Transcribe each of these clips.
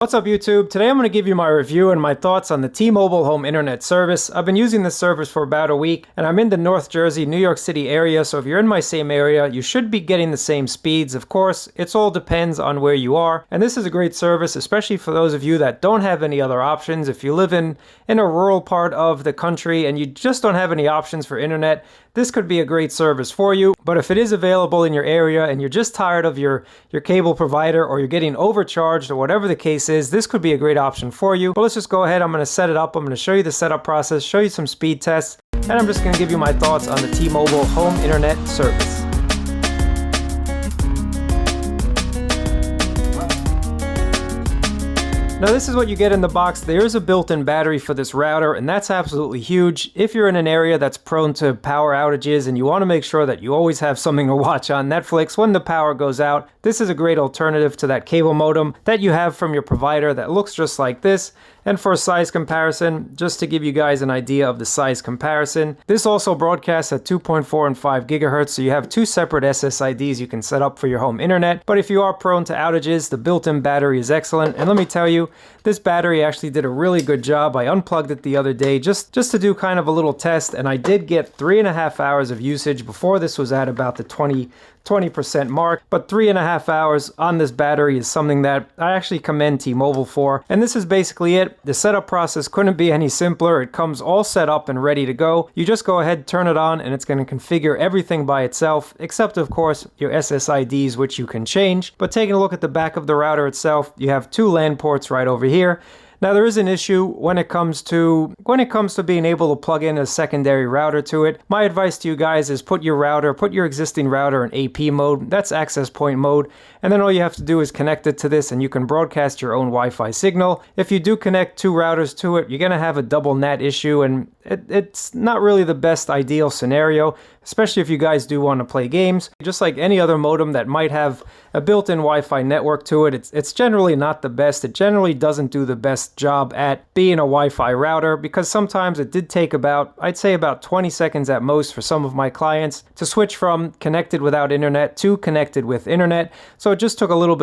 What's up YouTube? Today I'm going to give you my review and my thoughts on the T-Mobile home internet service. I've been using this service for about a week and I'm in the North Jersey, New York City area, so if you're in my same area, you should be getting the same speeds. Of course, it all depends on where you are, and this is a great service, especially for those of you that don't have any other options. If you live in a rural part of the country and you just don't have any options for internet, this could be a great service for you. But if it is available in your area and you're just tired of your cable provider, or you're getting overcharged, or whatever the case is, this could be a great option for you. But let's just go ahead. I'm going to set it up. I'm going to show you the setup process, show you some speed tests, and I'm just going to give you my thoughts on the T-Mobile home internet service. Now this is what you get in the box. There is a built-in battery for this router, and that's absolutely huge. If you're in an area that's prone to power outages and you want to make sure that you always have something to watch on Netflix when the power goes out, this is a great alternative to that cable modem that you have from your provider that looks just like this. And for a size comparison, just to give you guys an idea of the size comparison, this also broadcasts at 2.4 and 5 gigahertz, so you have two separate SSIDs you can set up for your home internet. But if you are prone to outages, the built-in battery is excellent. And let me tell you, this battery actually did a really good job. I unplugged it the other day just to do kind of a little test, and I did get 3.5 hours of usage. Before, this was at about the 20% mark, but 3.5 hours on this battery is something that I actually commend T-Mobile for. And this is basically it. The setup process couldn't be any simpler. It comes all set up and ready to go. You just go ahead, turn it on, and it's going to configure everything by itself, except of course your SSIDs, which you can change. But taking a look at the back of the router itself, you have two LAN ports right over here. Now there is an issue when it comes to being able to plug in a secondary router to it. My advice to you guys is put your existing router in AP mode. That's access point mode. And then all you have to do is connect it to this and you can broadcast your own Wi-Fi signal. If you do connect two routers to it, you're going to have a double NAT issue, and it's not really the best ideal scenario, especially if you guys do want to play games. Just like any other modem that might have a built-in Wi-Fi network to it, it's generally not the best. It generally doesn't do the best job at being a Wi-Fi router, because sometimes it did take I'd say about 20 seconds at most for some of my clients to switch from connected without internet to connected with internet. So it just took a little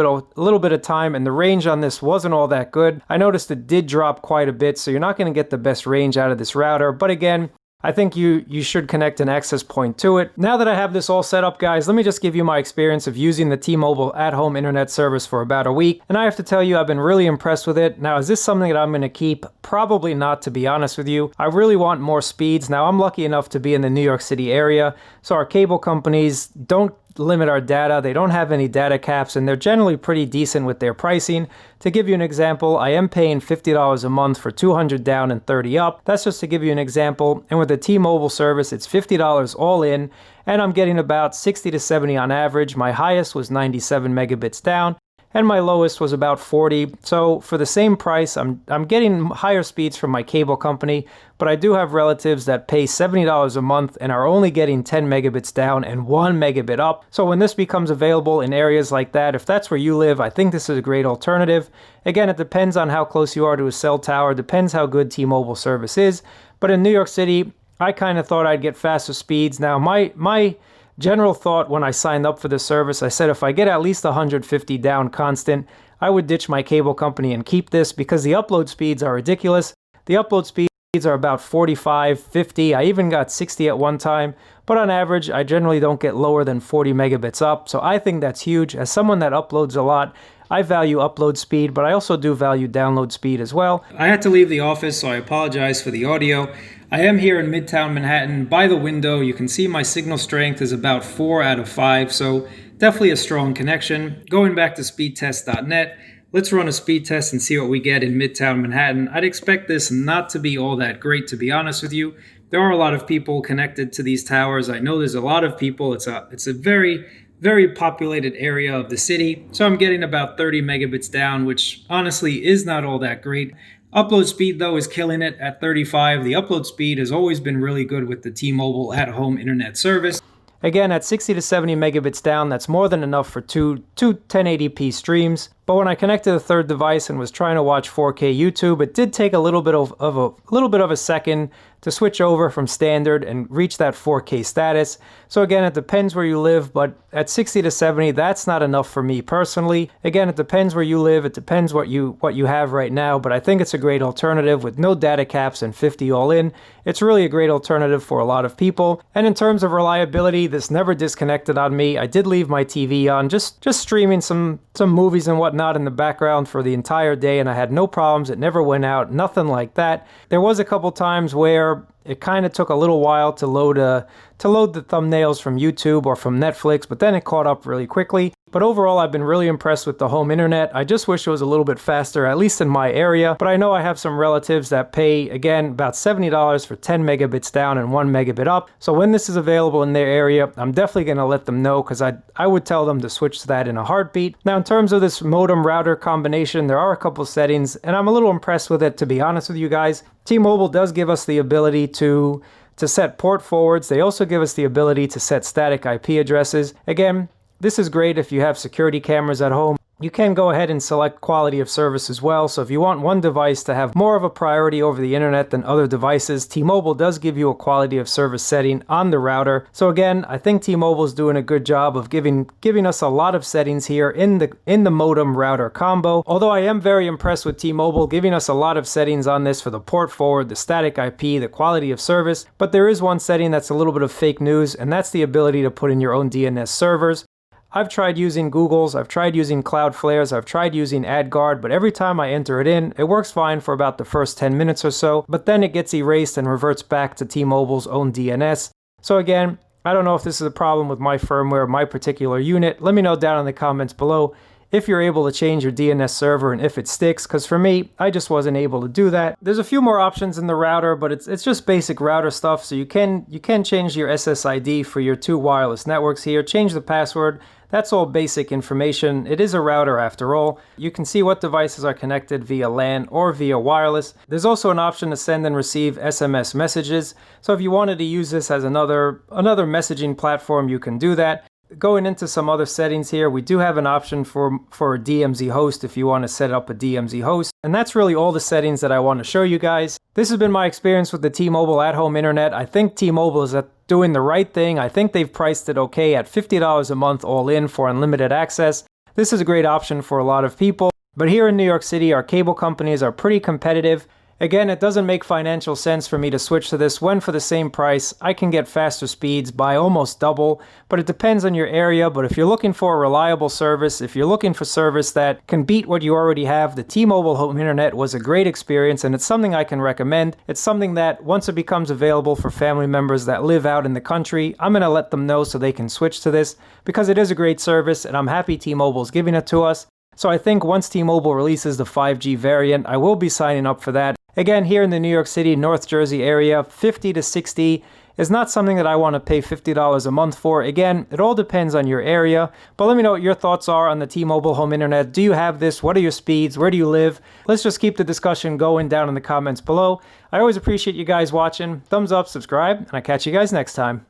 bit of time, and the range on this wasn't all that good. I noticed it did drop quite a bit, so you're not going to get the best range out of this router. But again, I think you should connect an access point to it. Now that I have this all set up, guys, let me just give you my experience of using the T-Mobile at-home internet service for about a week. And I have to tell you, I've been really impressed with it. Now, is this something that I'm going to keep? Probably not, to be honest with you. I really want more speeds. Now, I'm lucky enough to be in the New York City area, so our cable companies don't limit our data. They don't have any data caps, and they're generally pretty decent with their pricing. To give you an example, I am paying $50 a month for 200 down and 30 up. That's just to give you an example. And with the T-Mobile service, it's $50 all in, and I'm getting about 60 to 70 on average. My highest was 97 megabits down, and my lowest was about 40. So for the same price, I'm getting higher speeds from my cable company, but I do have relatives that pay $70 a month and are only getting 10 megabits down and 1 megabit up. So when this becomes available in areas like that, if that's where you live, I think this is a great alternative. Again, it depends on how close you are to a cell tower, depends how good T-Mobile service is. But in New York City, I kind of thought I'd get faster speeds. Now, my general thought when I signed up for this service, I said if I get at least 150 down constant, I would ditch my cable company and keep this, because the upload speeds are ridiculous. The upload speeds are about 45, 50. I even got 60 at one time, but on average, I generally don't get lower than 40 megabits up. So I think that's huge. As someone that uploads a lot, I value upload speed, but I also do value download speed as well. I had to leave the office, so I apologize for the audio. I am here in Midtown Manhattan by the window. You can see my signal strength is about 4 out of 5, so definitely a strong connection. Going back to speedtest.net, let's run a speed test and see what we get in Midtown Manhattan. I'd expect this not to be all that great, to be honest with you. There are a lot of people connected to these towers. I know there's a lot of people. It's a very populated area of the city. So I'm getting about 30 megabits down, which honestly is not all that great. Upload speed, though, is killing it at 35. The upload speed has always been really good with the T-Mobile at-home internet service. Again, at 60 to 70 megabits down, that's more than enough for two 1080p streams. But when I connected a third device and was trying to watch 4K YouTube, it did take a little bit of a second to switch over from standard and reach that 4K status. So again, it depends where you live, but at 60 to 70, that's not enough for me personally. Again, it depends where you live, it depends what you have right now, but I think it's a great alternative with no data caps and 50 all in. It's really a great alternative for a lot of people. And in terms of reliability, this never disconnected on me. I did leave my TV on, just streaming some movies and whatnot in the background for the entire day, and I had no problems. It never went out, nothing like that. There was a couple times where it kind of took a little while to load the thumbnails from YouTube or from Netflix, but then it caught up really quickly. But overall, I've been really impressed with the home internet. I just wish it was a little bit faster, at least in my area. But I know I have some relatives that pay, again, about $70 for 10 megabits down and 1 megabit up. So when this is available in their area, I'm definitely going to let them know, because I would tell them to switch to that in a heartbeat. Now, in terms of this modem router combination, there are a couple settings, and I'm a little impressed with it, to be honest with you guys. T-Mobile does give us the ability to set port forwards. They also give us the ability to set static IP addresses. Again, this is great if you have security cameras at home. You can go ahead and select quality of service as well. So if you want one device to have more of a priority over the internet than other devices, T-Mobile does give you a quality of service setting on the router. So again, I think T-Mobile is doing a good job of giving us a lot of settings here in the modem router combo. Although I am very impressed with T-Mobile giving us a lot of settings on this for the port forward, the static IP, the quality of service. But there is one setting that's a little bit of fake news, and that's the ability to put in your own DNS servers. I've tried using Google's, I've tried using Cloudflare's, I've tried using AdGuard, but every time I enter it in, it works fine for about the first 10 minutes or so, but then it gets erased and reverts back to T-Mobile's own DNS. So again, I don't know if this is a problem with my firmware, my particular unit. Let me know down in the comments below if you're able to change your DNS server and if it sticks, because for me, I just wasn't able to do that. There's a few more options in the router, but it's just basic router stuff. So you can change your SSID for your two wireless networks here, change the password. That's all basic information. It is a router after all. You can see what devices are connected via LAN or via wireless. There's also an option to send and receive SMS messages. So if you wanted to use this as another messaging platform, you can do that. Going into some other settings here, we do have an option for a DMZ host if you want to set up a DMZ host. And that's really all the settings that I want to show you guys. This has been my experience with the T-Mobile at-home internet. I think T-Mobile is doing the right thing. I think they've priced it okay at $50 a month all in for unlimited access. This is a great option for a lot of people. But here in New York City, our cable companies are pretty competitive. Again, it doesn't make financial sense for me to switch to this when for the same price I can get faster speeds by almost double, but it depends on your area. But if you're looking for a reliable service, if you're looking for service that can beat what you already have, the T-Mobile home internet was a great experience, and it's something I can recommend. It's something that once it becomes available for family members that live out in the country, I'm going to let them know so they can switch to this, because it is a great service and I'm happy T-Mobile's giving it to us. So I think once T-Mobile releases the 5G variant, I will be signing up for that. Again, here in the New York City, North Jersey area, 50 to 60 is not something that I want to pay $50 a month for. Again, it all depends on your area. But let me know what your thoughts are on the T-Mobile home internet. Do you have this? What are your speeds? Where do you live? Let's just keep the discussion going down in the comments below. I always appreciate you guys watching. Thumbs up, subscribe, and I'll catch you guys next time.